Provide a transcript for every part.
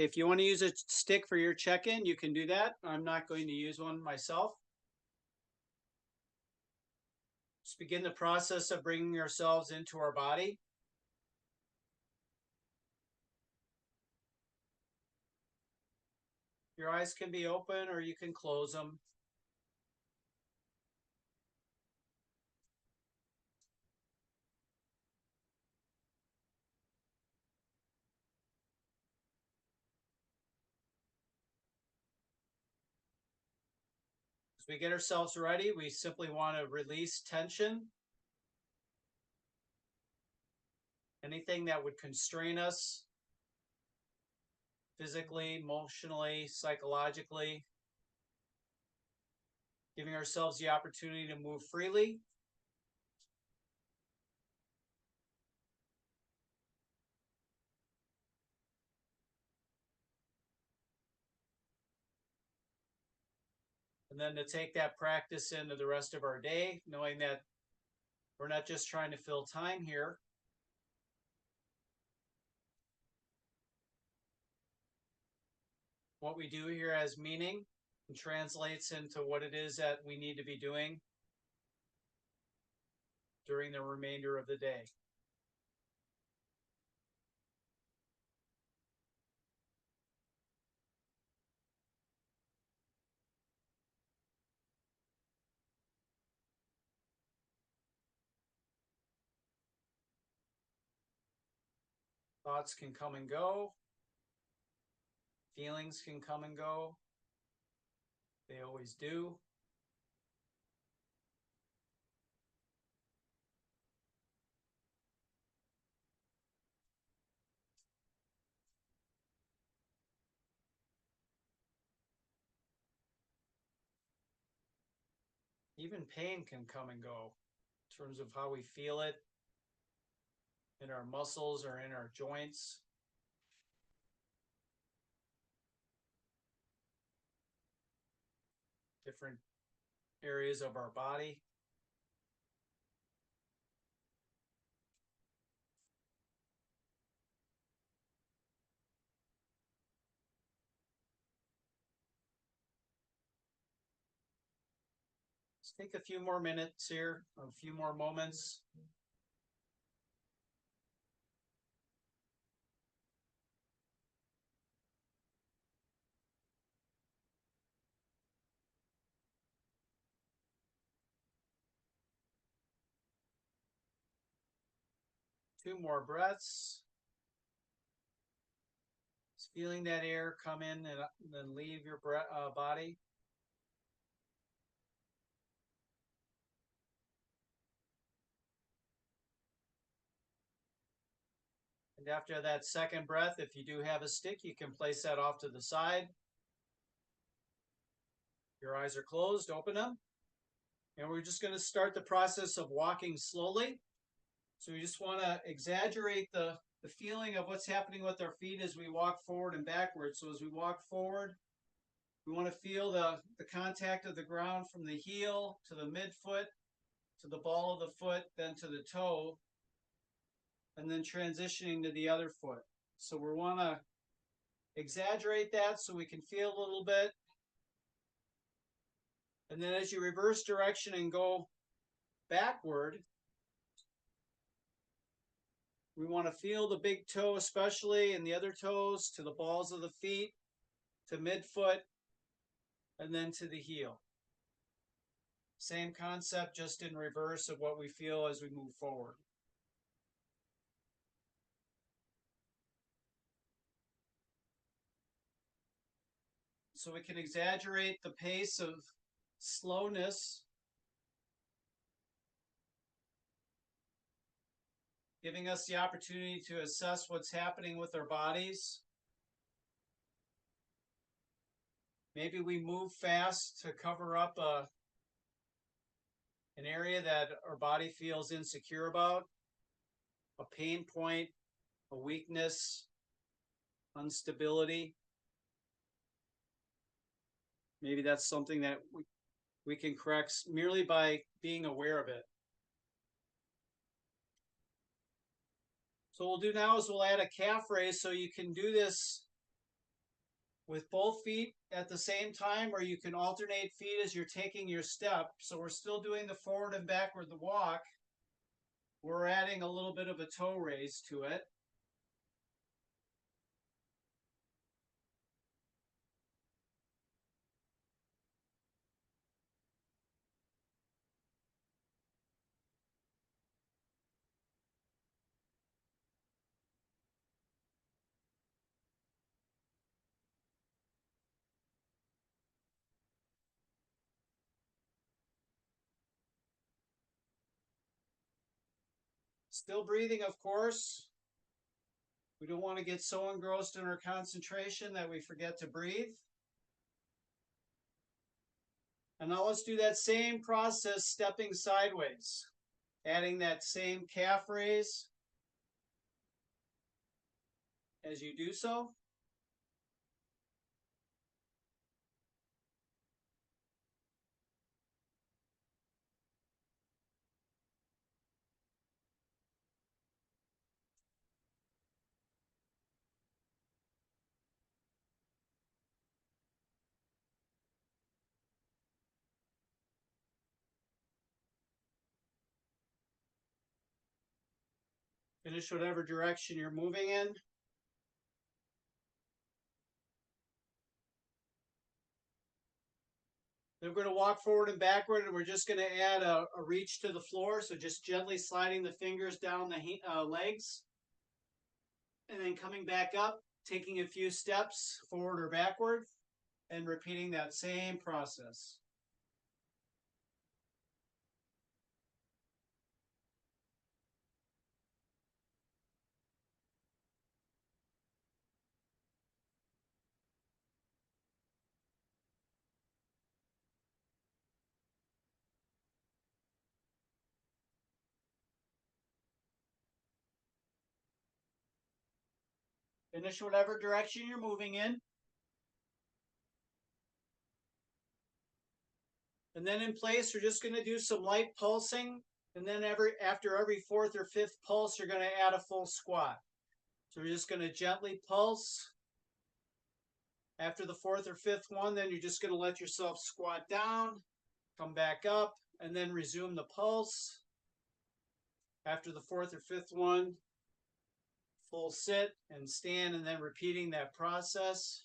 If you want to use a stick for your check-in, you can do that. I'm not going to use one myself. Just begin the process of bringing ourselves into our body. Your eyes can be open or you can close them. As we get ourselves ready, we simply want to release tension. Anything that would constrain us physically, emotionally, psychologically. Giving ourselves the opportunity to move freely. And then to take that practice into the rest of our day, knowing that we're not just trying to fill time here. What we do here has meaning and translates into what it is that we need to be doing during the remainder of the day. Thoughts can come and go. Feelings can come and go. They always do. Even pain can come and go in terms of how we feel it in our muscles or in our joints. Different areas of our body. Let's take a few more minutes here, a few more moments. Two more breaths. Just feeling that air come in and then leave your body. And after that second breath, if you do have a stick, you can place that off to the side. Your eyes are closed, open them. And we're just going to start the process of walking slowly. So we just want to exaggerate the feeling of what's happening with our feet as we walk forward and backwards. So as we walk forward, we want to feel the contact of the ground from the heel to the midfoot, to the ball of the foot, then to the toe, and then transitioning to the other foot. So we want to exaggerate that so we can feel a little bit. And then as you reverse direction and go backward, we want to feel the big toe especially and the other toes to the balls of the feet, to midfoot, and then to the heel. Same concept, just in reverse of what we feel as we move forward. So we can exaggerate the pace of slowness, giving us the opportunity to assess what's happening with our bodies. Maybe we move fast to cover up an area that our body feels insecure about, a pain point, a weakness, instability. Maybe that's something that we can correct merely by being aware of it. So what we'll do now is we'll add a calf raise, so you can do this with both feet at the same time, or you can alternate feet as you're taking your step. So we're still doing the forward and backward the walk. We're adding a little bit of a toe raise to it. Still breathing, of course. We don't want to get so engrossed in our concentration that we forget to breathe. And now let's do that same process stepping sideways, adding that same calf raise as you do so. Finish whatever direction you're moving in. Then we're going to walk forward and backward, and we're just going to add a reach to the floor. So just gently sliding the fingers down the legs. And then coming back up, taking a few steps forward or backward, and repeating that same process. Finish whatever direction you're moving in. And then in place, we're just going to do some light pulsing. And then after every fourth or fifth pulse, you're going to add a full squat. So we're just going to gently pulse. After the fourth or fifth one, then you're just going to let yourself squat down, come back up, and then resume the pulse. After the fourth or fifth one, full sit and stand, and then repeating that process.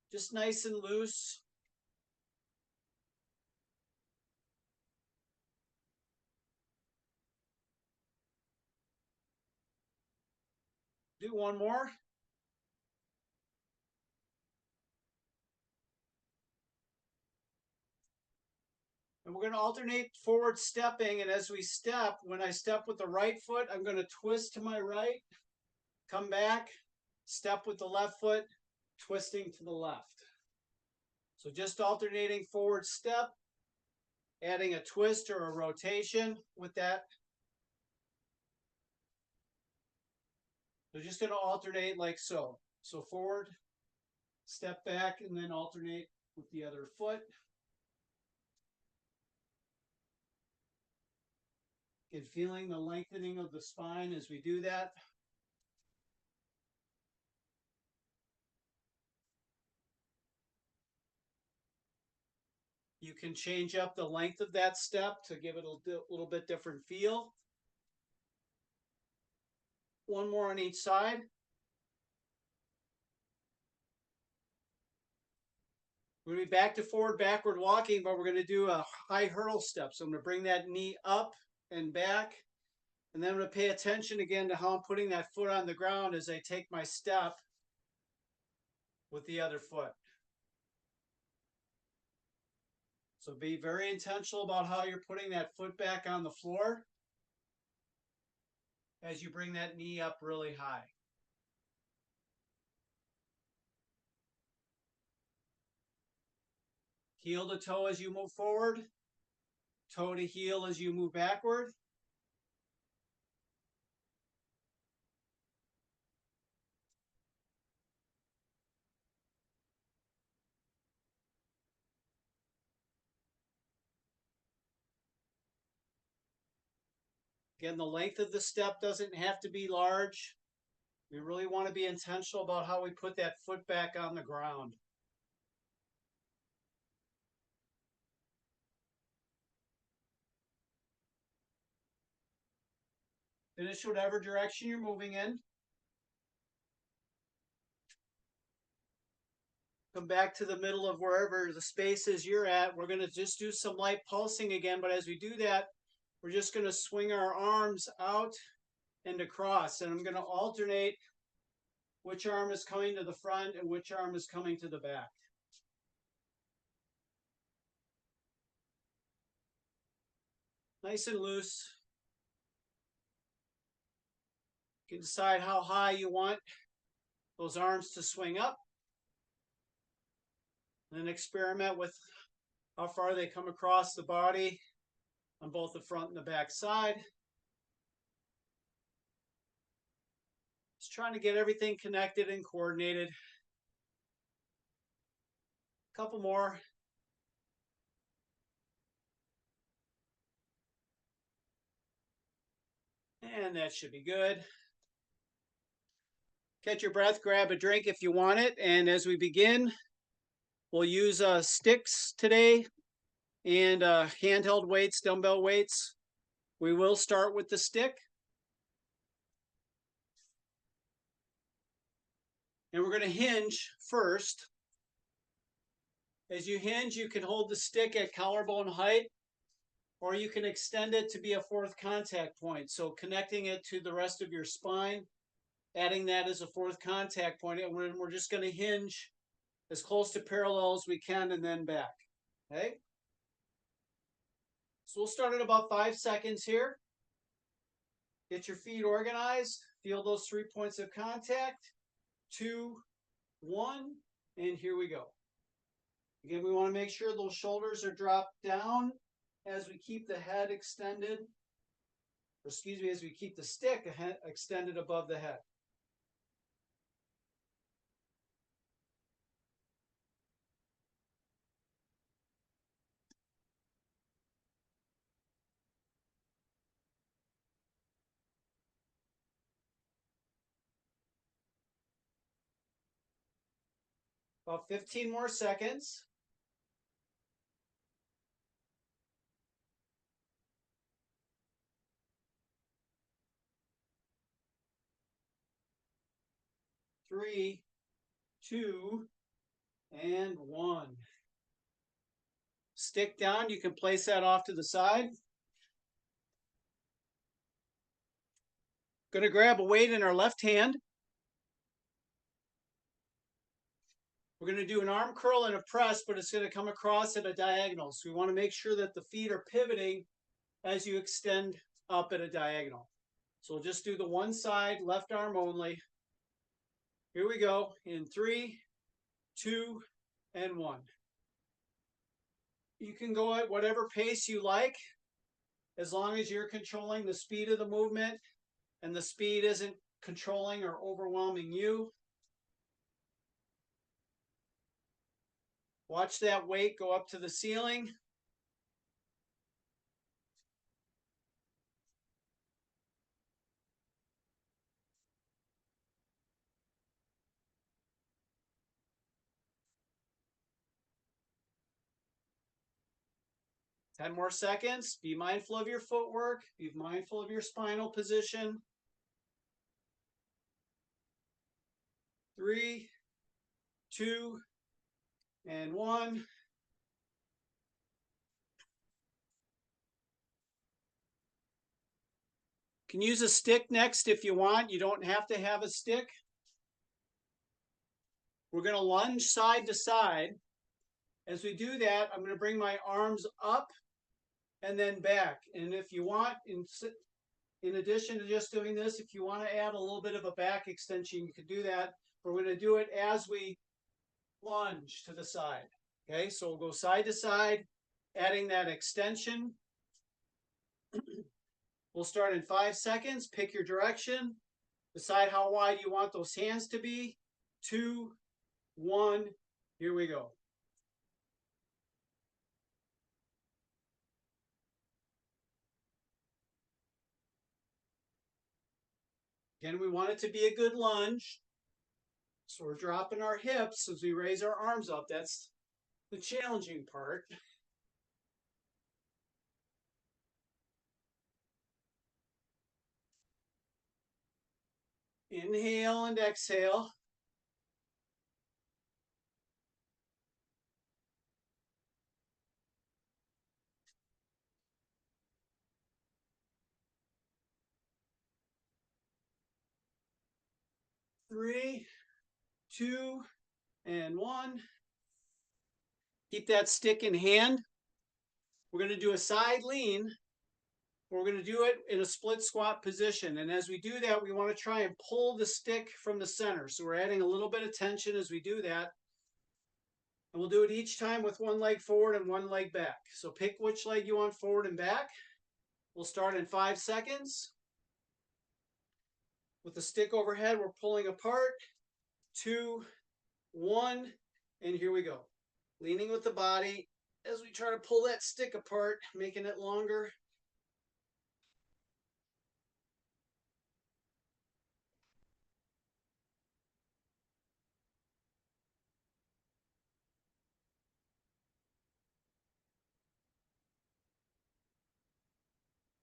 Just nice and loose. Do one more. And we're going to alternate forward stepping. And as we step, when I step with the right foot, I'm going to twist to my right, come back, step with the left foot, twisting to the left. So just alternating forward step, adding a twist or a rotation with that. So just going to alternate like so. So forward, step back, and then alternate with the other foot. And feeling the lengthening of the spine as we do that. You can change up the length of that step to give it a little bit different feel. One more on each side. We're going to be back to forward, backward walking, but we're going to do a high hurdle step. So I'm going to bring that knee up and back. And then I'm going to pay attention again to how I'm putting that foot on the ground as I take my step with the other foot. So be very intentional about how you're putting that foot back on the floor as you bring that knee up really high. Heel to toe as you move forward, toe to heel as you move backward. Again, the length of the step doesn't have to be large. We really want to be intentional about how we put that foot back on the ground. Finish whatever direction you're moving in. Come back to the middle of wherever the space is you're at. We're going to just do some light pulsing again, but as we do that, we're just going to swing our arms out and across, and I'm going to alternate which arm is coming to the front and which arm is coming to the back. Nice and loose. You can decide how high you want those arms to swing up. And then experiment with how far they come across the body on both the front and the back side. Just trying to get everything connected and coordinated. A couple more. And that should be good. Catch your breath, grab a drink if you want it. And as we begin, we'll use sticks today and handheld weights, dumbbell weights. We will start with the stick. And we're going to hinge first. As you hinge, you can hold the stick at collarbone height, or you can extend it to be a fourth contact point. So connecting it to the rest of your spine, adding that as a fourth contact point, and we're just going to hinge as close to parallel as we can and then back. Okay? So we'll start at about 5 seconds here. Get your feet organized. Feel those 3 points of contact. 2, 1, and here we go. Again, we want to make sure those shoulders are dropped down as we keep the head extended, or excuse me, as we keep the stick extended above the head. About 15 more seconds. Three, 2, and 1. Stick down. You can place that off to the side. Going to grab a weight in our left hand. We're going to do an arm curl and a press, but it's going to come across at a diagonal. So we want to make sure that the feet are pivoting as you extend up at a diagonal. So we'll just do the one side, left arm only. Here we go in 3, 2, and 1. You can go at whatever pace you like, as long as you're controlling the speed of the movement and the speed isn't controlling or overwhelming you. Watch that weight go up to the ceiling. Ten more seconds. Be mindful of your footwork. Be mindful of your spinal position. 3, 2, and 1. You can use a stick next if you want. You don't have to have a stick. We're going to lunge side to side. As we do that, I'm going to bring my arms up and then back. And if you want, in addition to just doing this, if you want to add a little bit of a back extension, you can do that. We're going to do it as we lunge to the side. Okay, so we'll go side to side, adding that extension. We'll start in 5 seconds. Pick your direction. Decide how wide you want those hands to be. 2, 1, here we go. Again, we want it to be a good lunge. So we're dropping our hips as we raise our arms up. That's the challenging part. Inhale and exhale. Three, two, and one. Keep that stick in hand. We're going to do a side lean. We're going to do it in a split squat position. And as we do that, we want to try and pull the stick from the center. So we're adding a little bit of tension as we do that. And we'll do it each time with one leg forward and one leg back. So pick which leg you want forward and back. We'll start in 5 seconds. With the stick overhead, we're pulling apart. 2, 1, and here we go. Leaning with the body as we try to pull that stick apart, making it longer.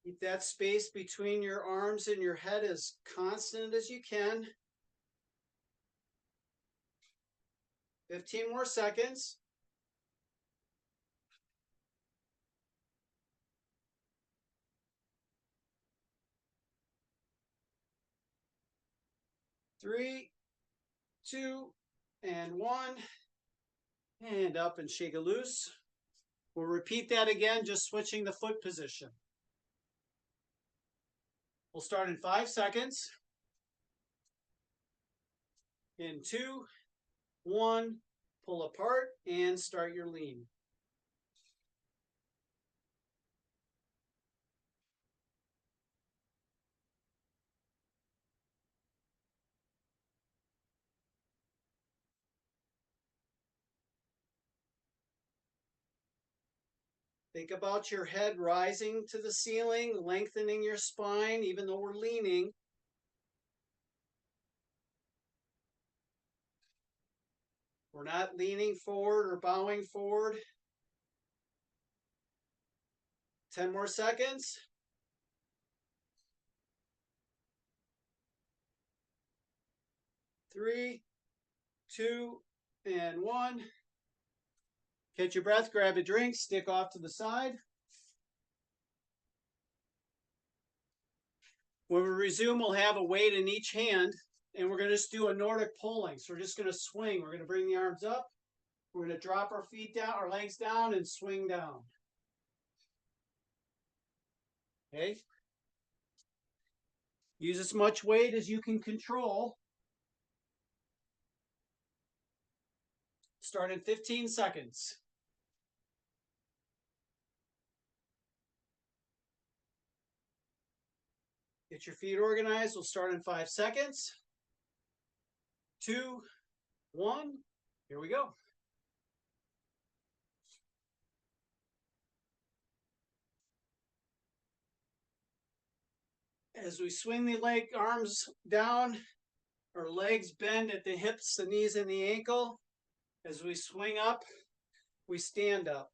Keep that space between your arms and your head as constant as you can. 15 more seconds. Three, two, and one. And up and shake it loose. We'll repeat that again, just switching the foot position. We'll start in 5 seconds. In 2, 1, pull apart and start your lean. Think about your head rising to the ceiling, lengthening your spine, even though we're leaning. We're not leaning forward or bowing forward. 10 more seconds. 3, 2, and 1. Catch your breath, grab a drink, stick off to the side. When we resume, we'll have a weight in each hand, and we're going to just do a Nordic Poling. So we're just going to swing. We're going to bring the arms up. We're going to drop our feet down, our legs down, and swing down. Okay? Use as much weight as you can control. Start in 15 seconds. Get your feet organized. We'll start in 5 seconds. 2, 1. Here we go. As we swing the leg arms down, our legs bend at the hips, the knees, and the ankle. As we swing up, we stand up.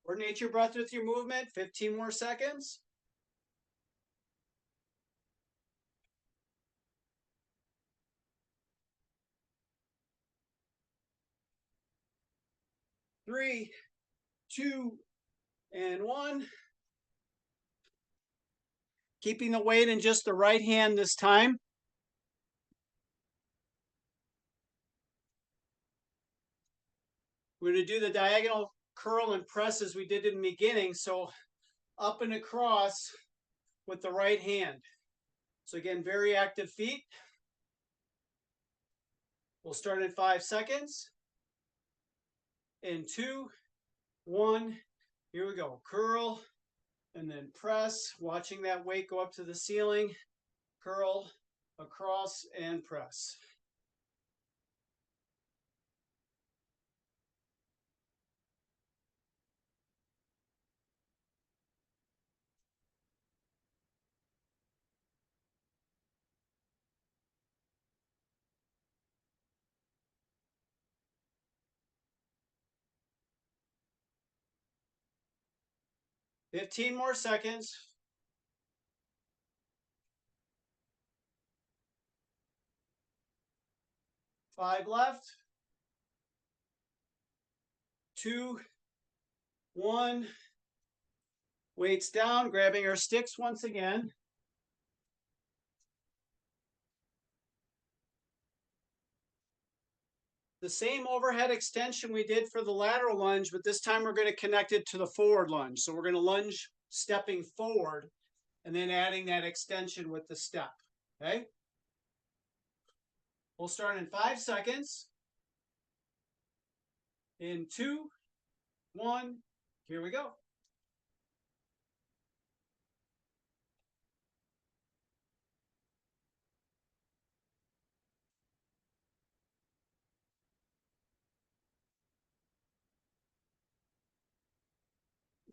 Coordinate your breath with your movement. 15 more seconds. 3, 2, and 1. Keeping the weight in just the right hand this time. We're going to do the diagonal curl and press as we did in the beginning. So up and across with the right hand. So again, very active feet. We'll start in 5 seconds. In 2, 1. Here we go. Curl and then press. Watching that weight go up to the ceiling. Curl, across, and press. 15 more seconds. 5 left. 2, 1. Weights down, grabbing our sticks once again. The same overhead extension we did for the lateral lunge, but this time we're going to connect it to the forward lunge. So we're going to lunge stepping forward and then adding that extension with the step. Okay? We'll start in 5 seconds. In 2, 1, here we go.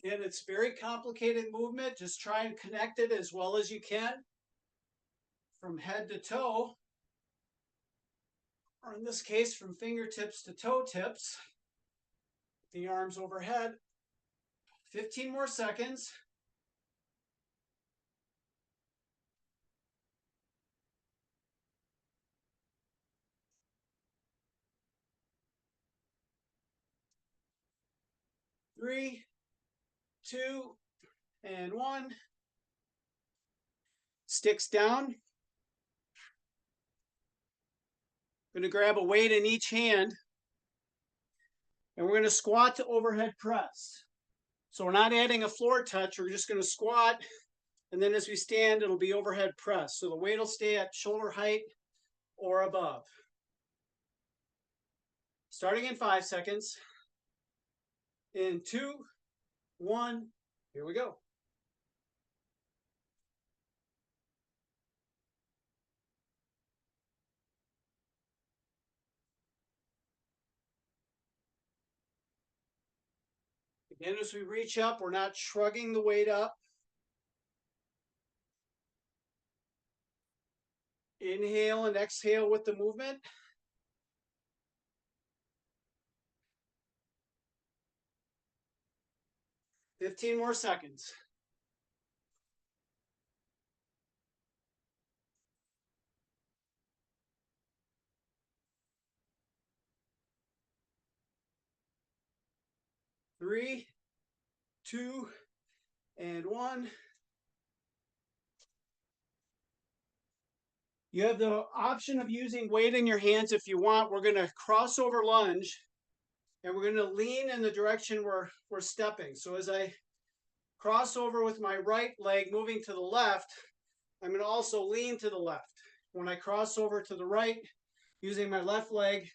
And it's very complicated movement. Just try and connect it as well as you can from head to toe, or in this case, from fingertips to toe tips. The arms overhead. 15 more seconds. Three, 2, and 1. Sticks down. Going to grab a weight in each hand. And we're going to squat to overhead press. So we're not adding a floor touch. We're just going to squat. And then as we stand, it'll be overhead press. So the weight will stay at shoulder height or above. Starting in 5 seconds. In 2, 1, here we go. Again, as we reach up, we're not shrugging the weight up. Inhale and exhale with the movement. Fifteen more seconds. Three, 2, and 1. You have the option of using weight in your hands if you want. We're going to crossover lunge, and we're going to lean in the direction we're stepping. So as I cross over with my right leg moving to the left, I'm going to also lean to the left. When I cross over to the right, using my left leg,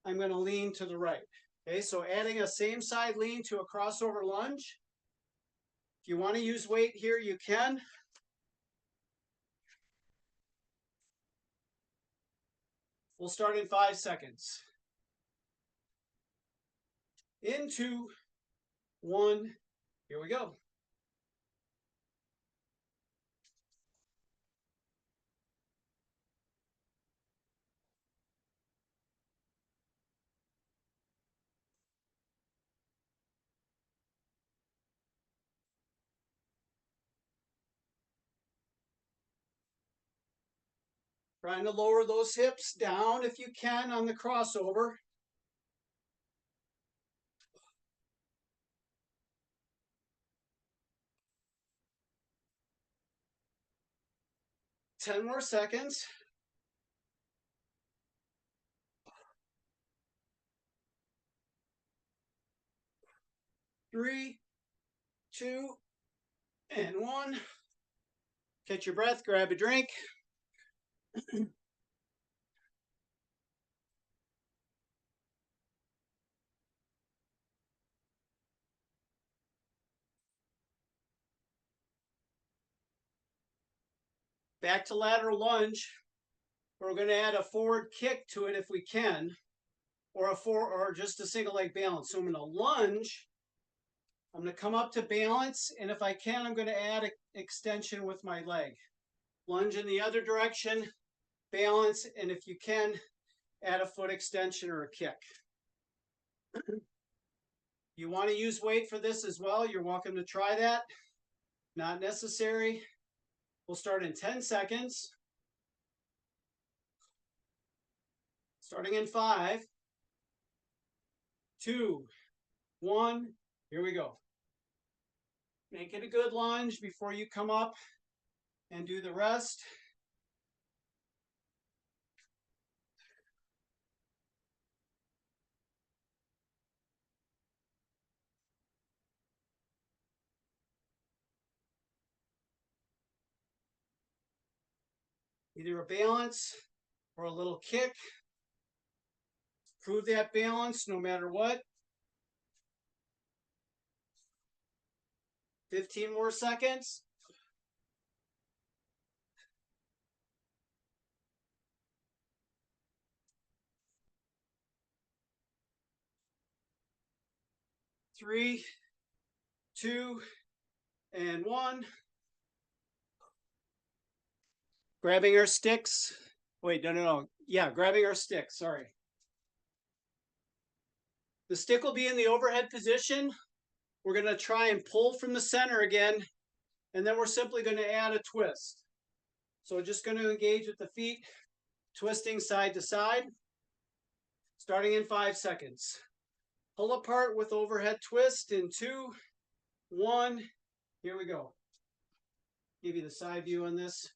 I'm going to lean to the right. Okay, so adding a same side lean to a crossover lunge. If you want to use weight here, you can. We'll start in 5 seconds. In 2, 1, here we go. Trying to lower those hips down if you can on the crossover. Ten more seconds. 3, 2, and 1. Catch your breath, grab a drink. Back to lateral lunge. We're going to add a forward kick to it if we can, or just a single leg balance. So I'm going to lunge. I'm going to come up to balance, and if I can, I'm going to add an extension with my leg. Lunge in the other direction, balance, and if you can, add a foot extension or a kick. You want to use weight for this as well, you're welcome to try that. Not necessary. We'll start in 10 seconds. Starting in 5, 2, 1, here we go. Make it a good lunge before you come up and do the rest. Either a balance or a little kick. Prove that balance no matter what. 15 more seconds. Three, 2, and 1. Grabbing our sticks. Wait, no. Yeah, grabbing our sticks, sorry. The stick will be in the overhead position. We're going to try and pull from the center again, and then we're simply going to add a twist. So we're just going to engage with the feet, twisting side to side, starting in 5 seconds. Pull apart with overhead twist in 2, 1, here we go. Give you the side view on this.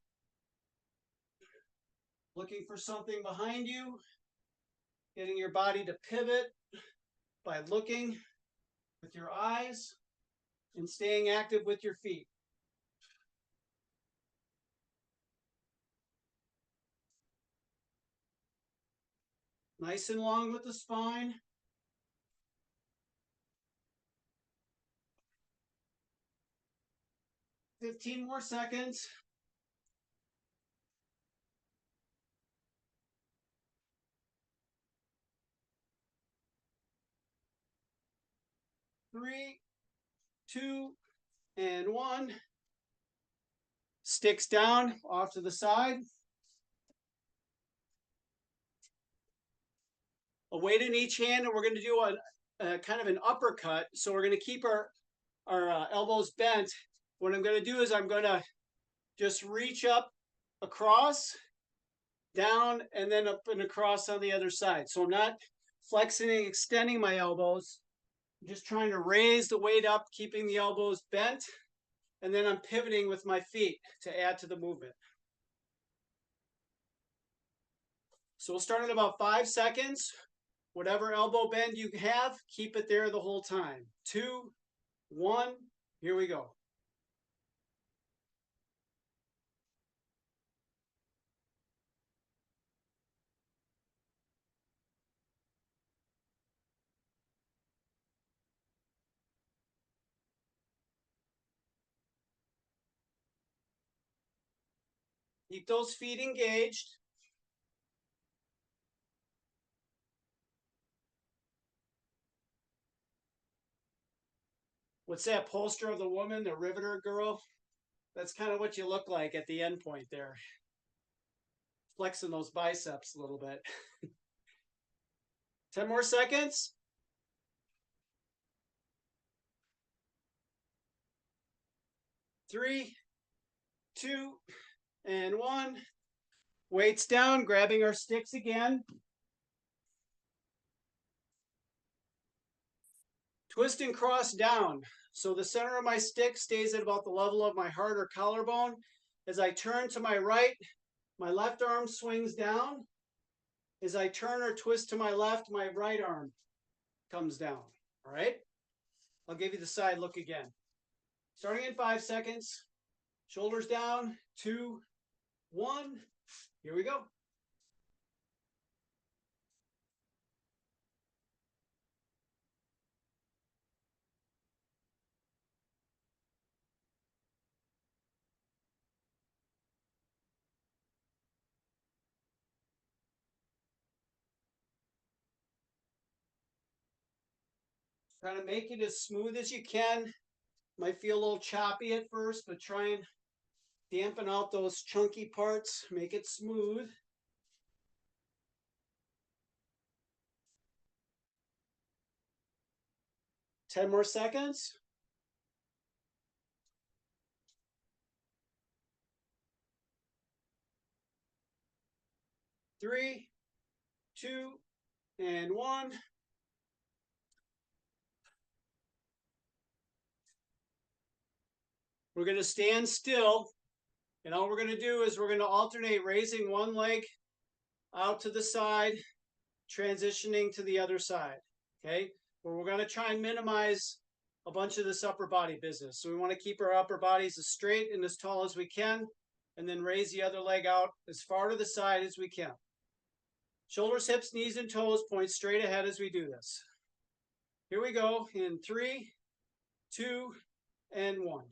Looking for something behind you, getting your body to pivot by looking with your eyes and staying active with your feet. Nice and long with the spine. Fifteen more seconds. 3, 2, and 1. Sticks down, off to the side. A weight in each hand, and we're going to do a kind of an uppercut. So we're going to keep our elbows bent. What I'm going to do is I'm going to just reach up across, down, and then up and across on the other side. So I'm not flexing and extending my elbows. I'm just trying to raise the weight up, keeping the elbows bent, and then I'm pivoting with my feet to add to the movement. So we'll start in about 5 seconds. Whatever elbow bend you have, keep it there the whole time. 2, 1, here we go. Keep those feet engaged. What's that poster of the woman, the Riveter girl? That's kind of what you look like at the end point there. Flexing those biceps a little bit. 10 more seconds. 3, 2, and 1. Weights down, grabbing our sticks again. Twist and cross down. So the center of my stick stays at about the level of my heart or collarbone. As I turn to my right, my left arm swings down. As I turn or twist to my left, my right arm comes down. All right? I'll give you the side look again. Starting in 5 seconds. Shoulders down. 2, 1. Here we go. Try to make it as smooth as you can. Might feel a little choppy at first, but try and dampen out those chunky parts. Make it smooth. 10 more seconds. 3, 2, and 1. We're going to stand still, and all we're going to do is we're going to alternate raising one leg out to the side, transitioning to the other side, okay? Where we're going to try and minimize a bunch of this upper body business. So we want to keep our upper bodies as straight and as tall as we can, and then raise the other leg out as far to the side as we can. Shoulders, hips, knees, and toes point straight ahead as we do this. Here we go in 3, 2, and 1.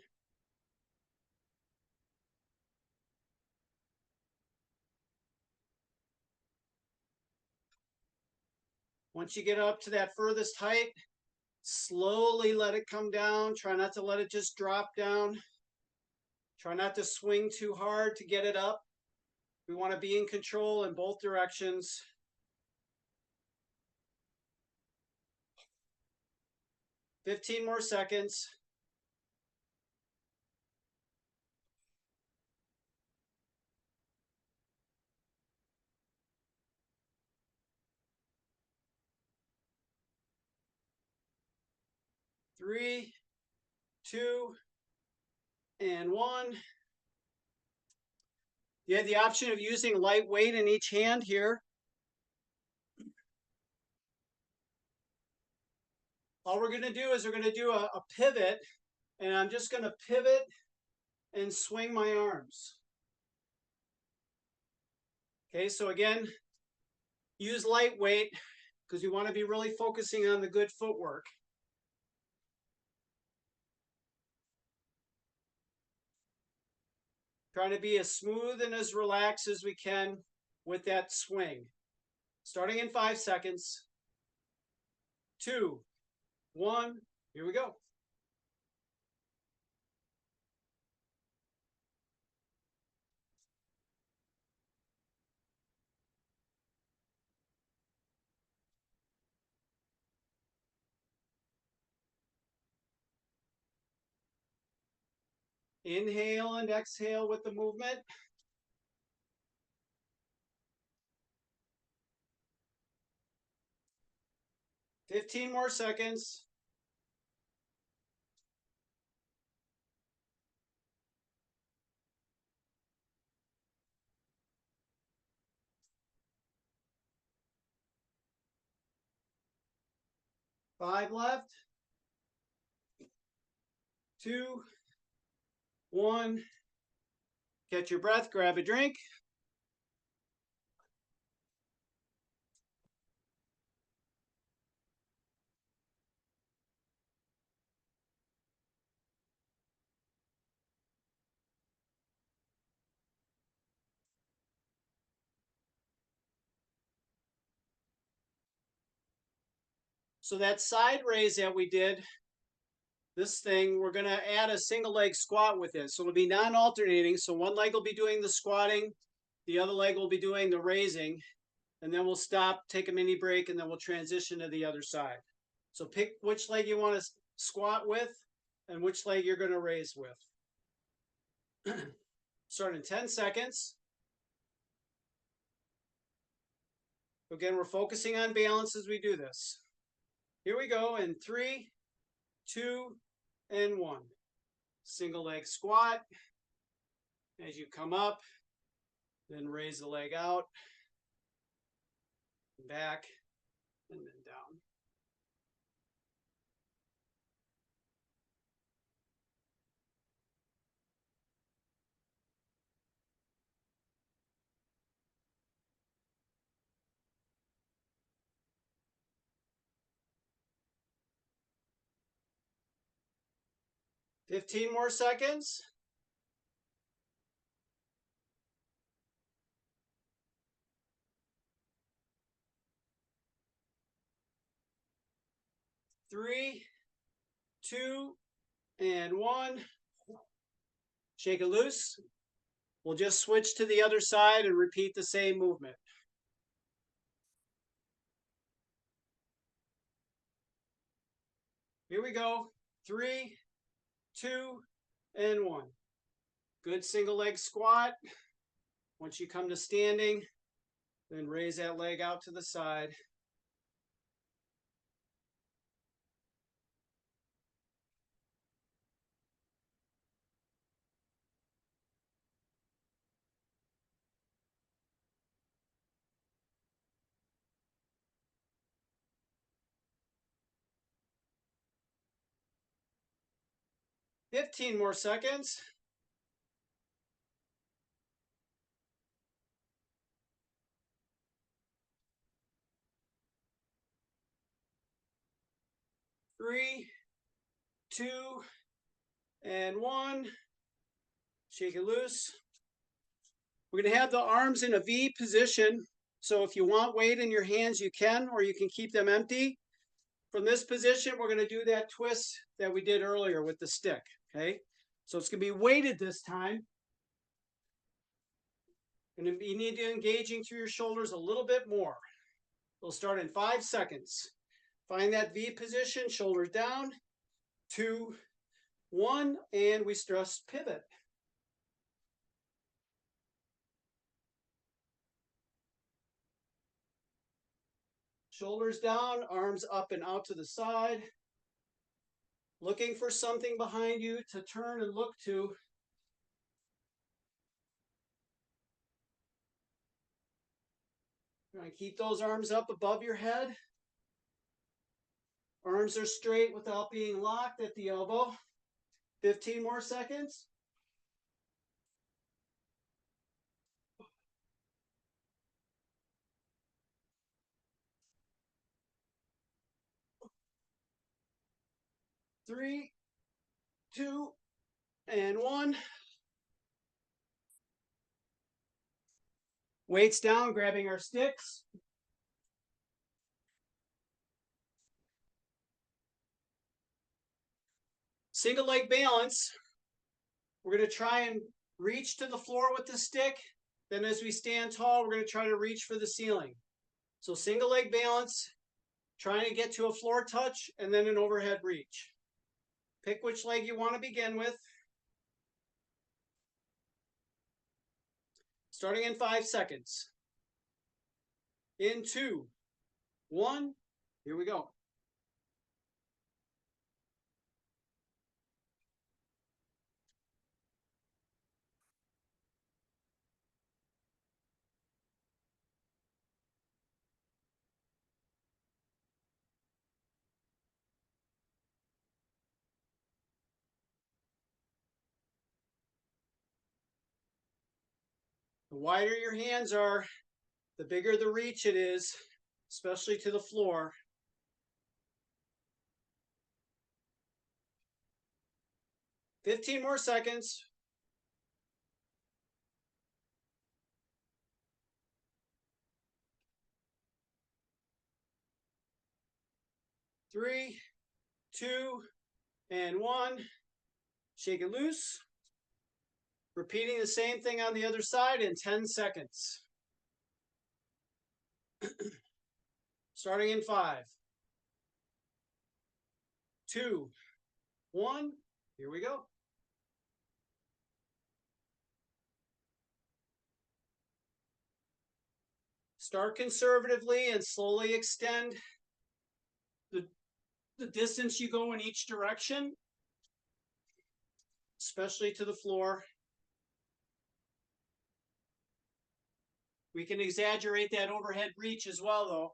Once you get up to that furthest height, slowly let it come down. Try not to let it just drop down. Try not to swing too hard to get it up. We want to be in control in both directions. 15 more seconds. 3, 2, and 1. You have the option of using light weight in each hand here. All we're going to do is we're going to do a pivot, and I'm just going to pivot and swing my arms. Okay, so again, use light weight because you want to be really focusing on the good footwork. Trying to be as smooth and as relaxed as we can with that swing. Starting in 5 seconds. 2, 1, here we go. Inhale and exhale with the movement. "15 more seconds. 5 left. 2, 1. Catch your breath, grab a drink. So that side raise that we did, this thing, we're going to add a single leg squat with it. So it'll be non-alternating. So one leg will be doing the squatting, the other leg will be doing the raising, and then we'll stop, take a mini break, and then we'll transition to the other side. So pick which leg you want to squat with and which leg you're going to raise with. Start in 10 seconds. Again, we're focusing on balance as we do this. Here we go in 3, 2, and 1. Single leg squat. As you come up, then raise the leg out, back, and then down. "15 more seconds. 3, 2, and 1. Shake it loose. We'll just switch to the other side and repeat the same movement. Here we go. 3, 2, and 1. Good single leg squat. Once you come to standing, then raise that leg out to the side. Fifteen more seconds. Three, 2, and 1. Shake it loose. We're going to have the arms in a V position. So if you want weight in your hands, you can, or you can keep them empty. From this position, we're going to do that twist that we did earlier with the stick. Okay. So it's going to be weighted this time. And you need to engaging through your shoulders a little bit more. We'll start in 5 seconds. Find that V position, shoulders down. 2, 1, and we stress pivot. Shoulders down, arms up and out to the side. Looking for something behind you to turn and look to. Try and keep those arms up above your head. Arms are straight without being locked at the elbow. 15 more seconds. Three, 2, and 1. Weights down, grabbing our sticks. Single leg balance. We're going to try and reach to the floor with the stick. Then as we stand tall, we're going to try to reach for the ceiling. So single leg balance, trying to get to a floor touch, and then an overhead reach. Pick which leg you want to begin with. Starting in 5 seconds. In 2, 1, here we go. The wider your hands are, the bigger the reach it is, especially to the floor. 15 more seconds. Three, 2, and 1. Shake it loose. Repeating the same thing on the other side in 10 seconds. Starting in 5, 2, 1. Here we go. Start conservatively and slowly extend the distance you go in each direction, especially to the floor. We can exaggerate that overhead reach as well, though.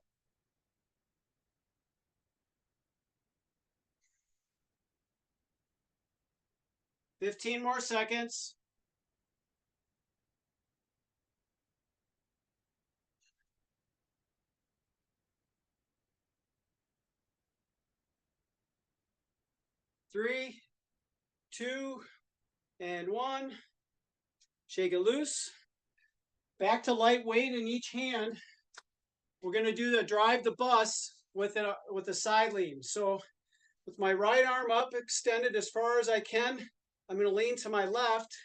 Fifteen more seconds. Three, 2, and 1. Shake it loose. Back to lightweight in each hand. We're going to do the drive the bus with a side lean. So with my right arm up, extended as far as I can, I'm going to lean to my left.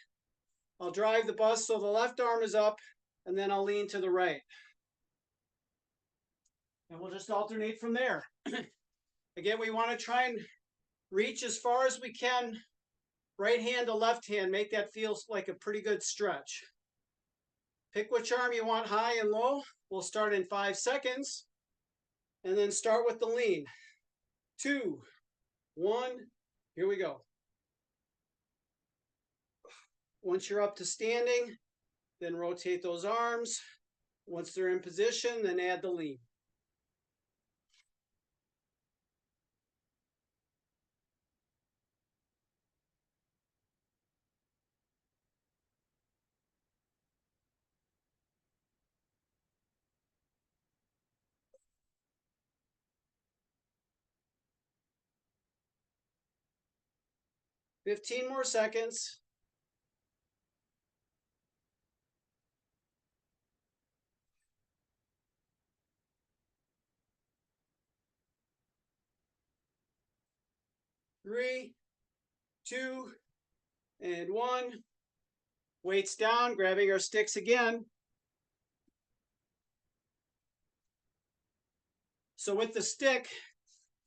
I'll drive the bus so the left arm is up, and then I'll lean to the right. And we'll just alternate from there. Again, we want to try and Reach as far as we can, right hand to left hand. Make that feel like a pretty good stretch. Pick which arm you want high and low. We'll start in 5 seconds. And then start with the lean. 2, 1, here we go. Once you're up to standing, then rotate those arms. Once they're in position, then add the lean. Fifteen more seconds. Three, 2, and 1. Weights down, grabbing our sticks again. So with the stick,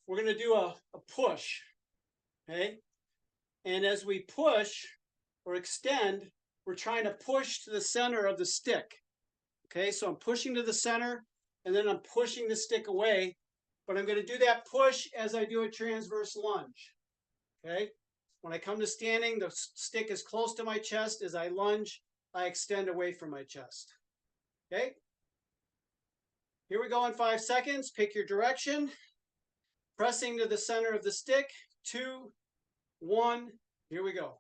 we're going to do a push, okay? And as we push or extend, we're trying to push to the center of the stick, okay? So I'm pushing to the center, and then I'm pushing the stick away, but I'm going to do that push as I do a transverse lunge, okay? When I come to standing, the stick is close to my chest. As I lunge, I extend away from my chest, okay? Here we go in 5 seconds. Pick your direction. Pressing to the center of the stick. 2, 1, here we go.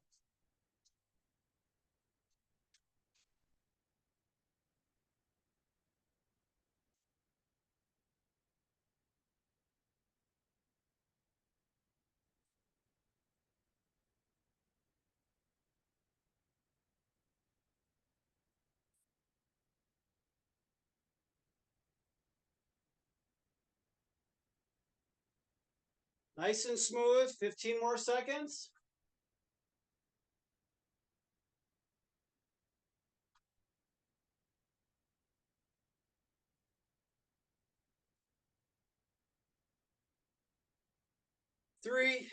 Nice and smooth. 15 more seconds. Three,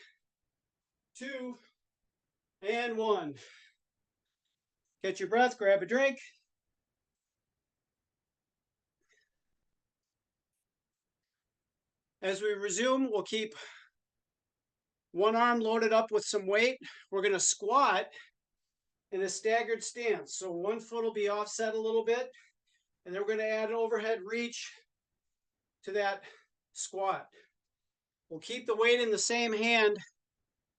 2, and 1. Catch your breath, grab a drink. As we resume, we'll keep one arm loaded up with some weight. We're going to squat in a staggered stance. So one foot will be offset a little bit, and then we're going to add an overhead reach to that squat. We'll keep the weight in the same hand,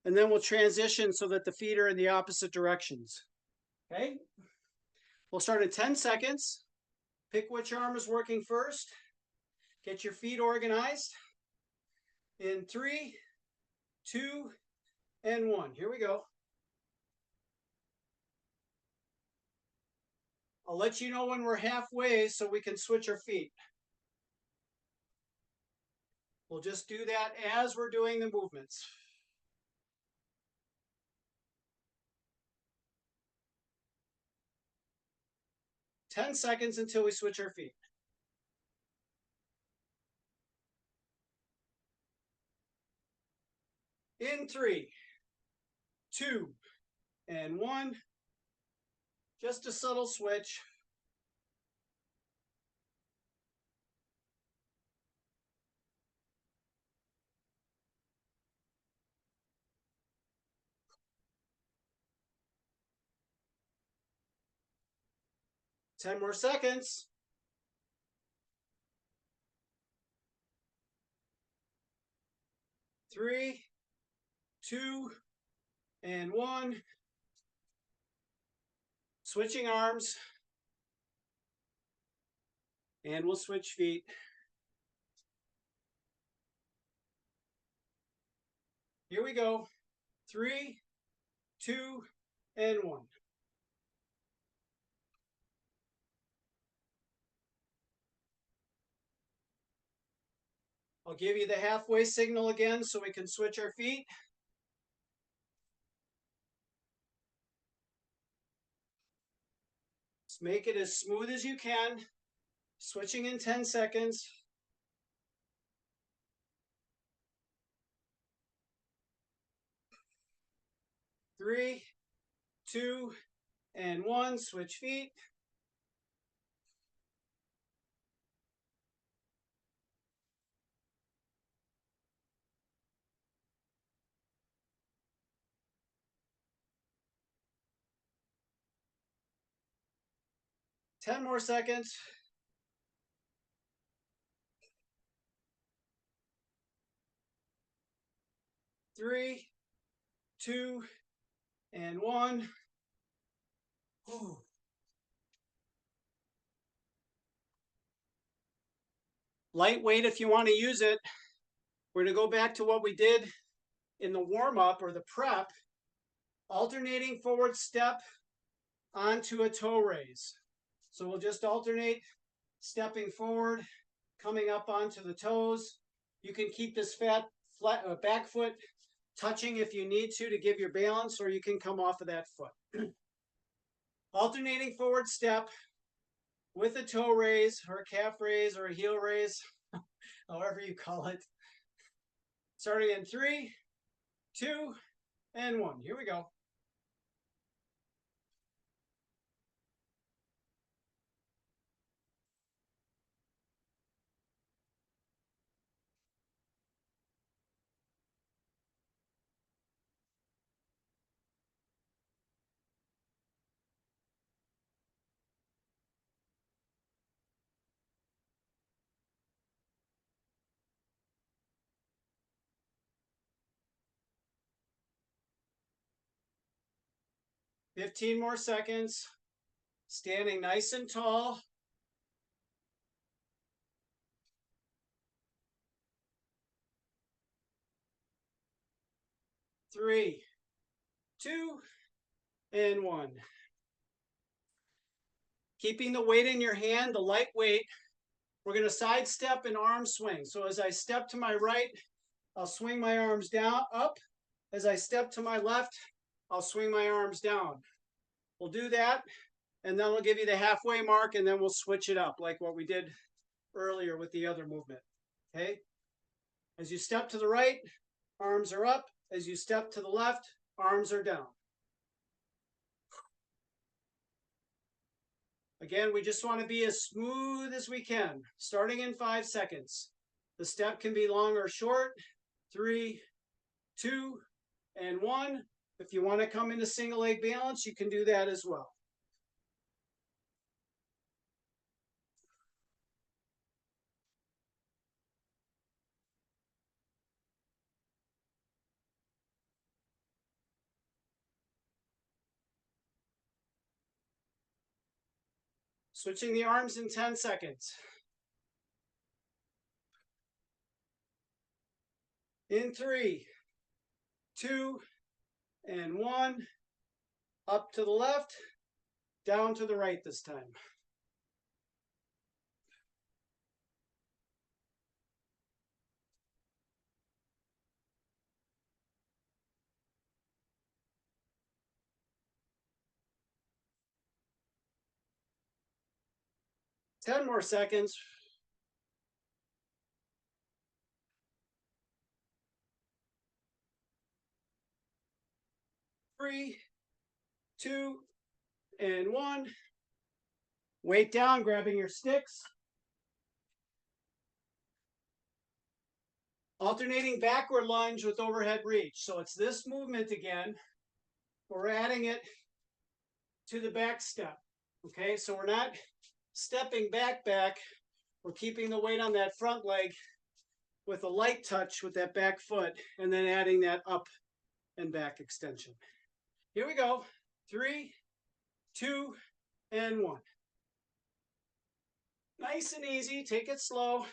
and then we'll transition so that the feet are in the opposite directions. Okay? We'll start in 10 seconds. Pick which arm is working first. Get your feet organized. In 3, 2, and 1. Here we go. I'll let you know when we're halfway so we can switch our feet. We'll just do that as we're doing the movements. Ten seconds until we switch our feet. In 3, 2, and 1. Just a subtle switch. Ten more seconds. Three, 2, and 1. Switching arms. And we'll switch feet. Here we go. 3, 2, and 1. I'll give you the halfway signal again so we can switch our feet. Just make it as smooth as you can. Switching in 10 seconds. 3, 2, and 1. Switch feet. Ten more seconds. 3, 2, and 1. Whew. Lightweight if you want to use it. We're going to go back to what we did in the warm-up or the prep, alternating forward step onto a toe raise. So we'll just alternate stepping forward, coming up onto the toes. You can keep this flat back foot touching if you need to give your balance, or you can come off of that foot. Alternating forward step with a toe raise or a calf raise or a heel raise, however you call it. Starting in 3, 2, and 1. Here we go. Fifteen more seconds. Standing nice and tall. 3, 2, and 1. Keeping the weight in your hand, the light weight. We're going to sidestep and arm swing. So as I step to my right, I'll swing my arms down, up. As I step to my left, I'll swing my arms down. We'll do that, and then we'll give you the halfway mark, and then we'll switch it up like what we did earlier with the other movement. Okay? As you step to the right, arms are up. As you step to the left, arms are down. Again, we just want to be as smooth as we can, starting in 5 seconds. The step can be long or short. 3, 2, and 1. If you want to come into single leg balance, you can do that as well. Switching the arms in 10 seconds. In 3, 2, and 1. Up to the left, down to the right this time. Ten more seconds. 3, 2, and 1. Weight down, grabbing your sticks. Alternating backward lunge with overhead reach. So it's this movement again. We're adding it to the back step. Okay, so we're not stepping back. We're keeping the weight on that front leg with a light touch with that back foot, and then adding that up and back extension. Here we go. 3, 2, and 1. Nice and easy. Take it slow.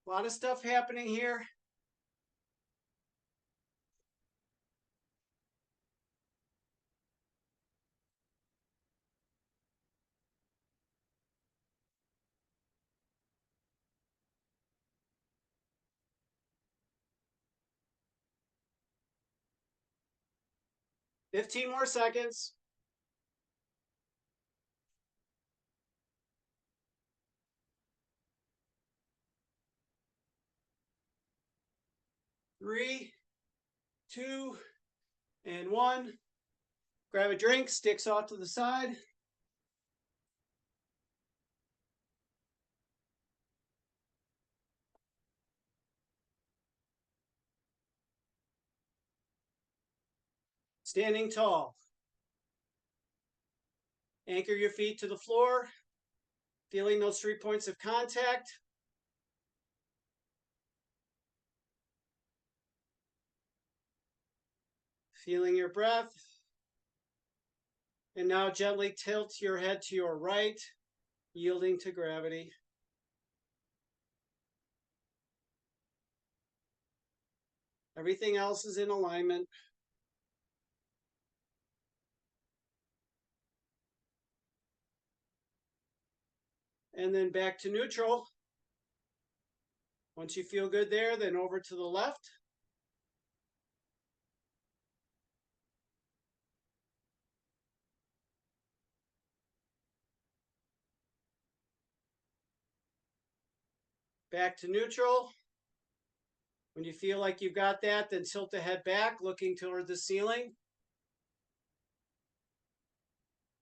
A lot of stuff happening here. Fifteen more seconds. 3, 2, and 1. Grab a drink, sticks off to the side. Standing tall. Anchor your feet to the floor, feeling those 3 points of contact. Feeling your breath. And now gently tilt your head to your right, yielding to gravity. Everything else is in alignment. And then back to neutral. Once you feel good there, then over to the left. Back to neutral. When you feel like you've got that, then tilt the head back, looking toward the ceiling.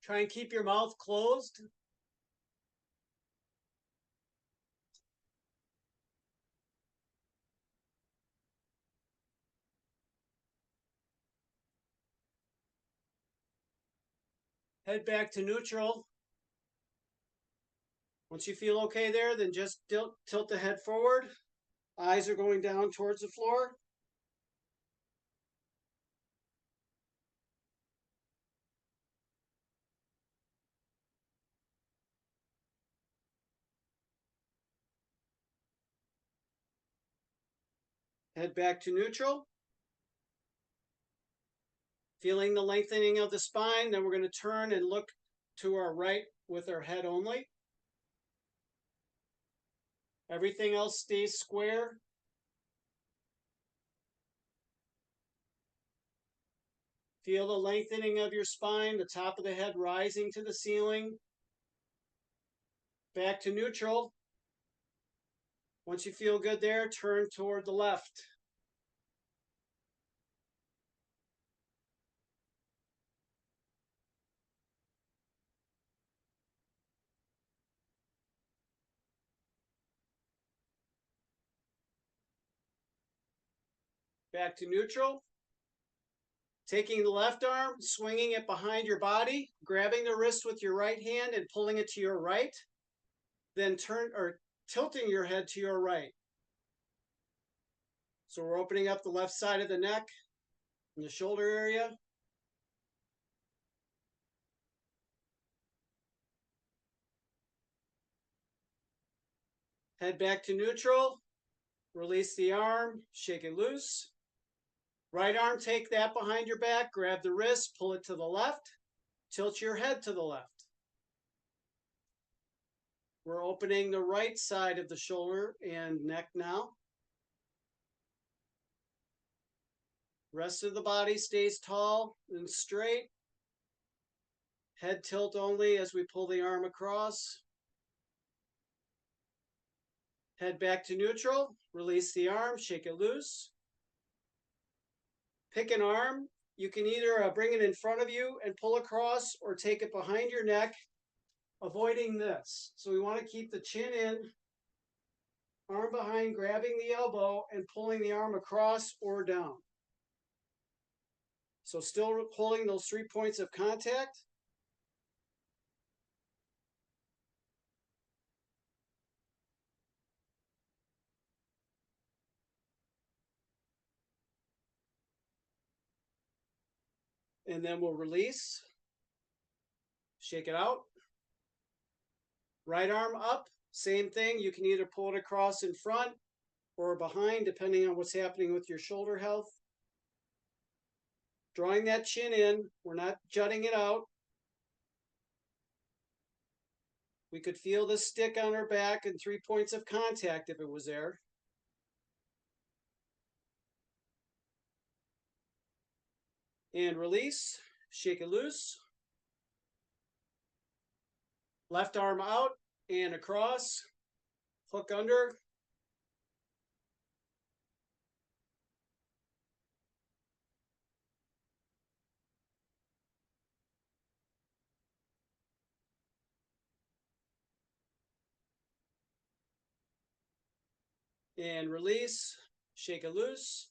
Try and keep your mouth closed. Head back to neutral. Once you feel okay there, then just tilt the head forward. Eyes are going down towards the floor. Head back to neutral. Feeling the lengthening of the spine, then we're going to turn and look to our right with our head only. Everything else stays square. Feel the lengthening of your spine, the top of the head rising to the ceiling. Back to neutral. Once you feel good there, turn toward the left. Back to neutral. Taking the left arm, swinging it behind your body, grabbing the wrist with your right hand and pulling it to your right. Then tilting your head to your right. So we're opening up the left side of the neck and the shoulder area. Head back to neutral. Release the arm, shake it loose. Right arm, take that behind your back, grab the wrist, pull it to the left, tilt your head to the left. We're opening the right side of the shoulder and neck now. Rest of the body stays tall and straight. Head tilt only as we pull the arm across. Head back to neutral, release the arm, shake it loose. Pick an arm. You can either bring it in front of you and pull across or take it behind your neck, avoiding this. So we want to keep the chin in, arm behind, grabbing the elbow and pulling the arm across or down. So still holding those 3 points of contact. And then we'll release, shake it out. Right arm up, same thing. You can either pull it across in front or behind, depending on what's happening with your shoulder health. Drawing that chin in, we're not jutting it out. We could feel the stick on our back and 3 points of contact if it was there. And release, shake it loose. Left arm out and across, hook under. and release, shake it loose.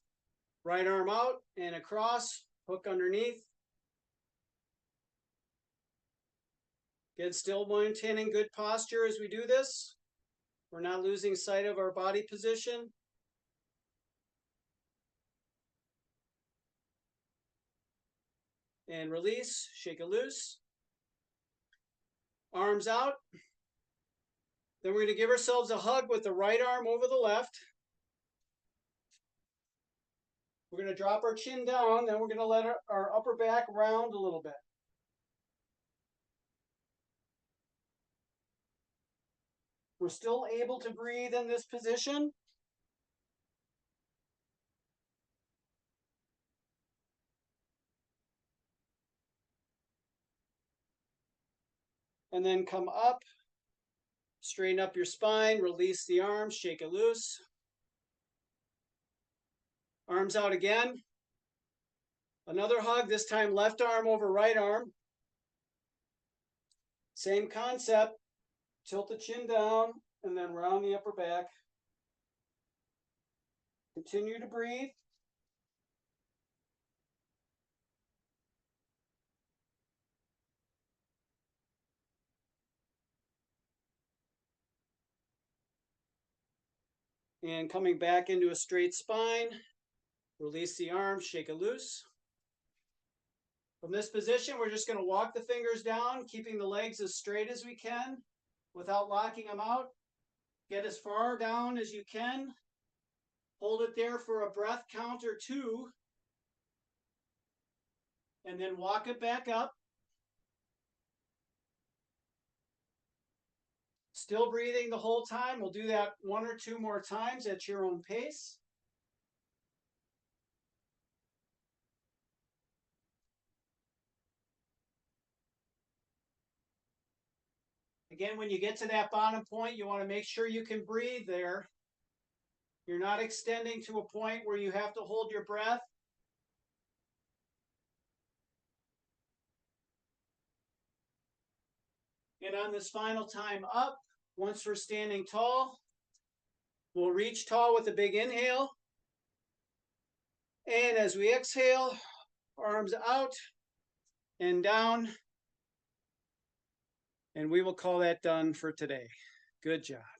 Right arm out and across, hook underneath. Again, still maintaining good posture as we do this. We're not losing sight of our body position. And release, shake it loose. Arms out. Then we're going to give ourselves a hug with the right arm over the left. We're going to drop our chin down, then we're going to let our upper back round a little bit. We're still able to breathe in this position. And then come up, straighten up your spine, release the arms, shake it loose. Arms out again. Another hug, this time left arm over right arm. Same concept, tilt the chin down and then round the upper back. Continue to breathe. And coming back into a straight spine, release the arms, shake it loose. From this position, we're just going to walk the fingers down, keeping the legs as straight as we can without locking them out. Get as far down as you can. Hold it there for a breath count or two. And then walk it back up. Still breathing the whole time. We'll do that 1 or 2 more times at your own pace. Again, when you get to that bottom point, you want to make sure you can breathe there. You're not extending to a point where you have to hold your breath. And on this final time up, once we're standing tall, we'll reach tall with a big inhale. And as we exhale, arms out and down. And we will call that done for today. Good job.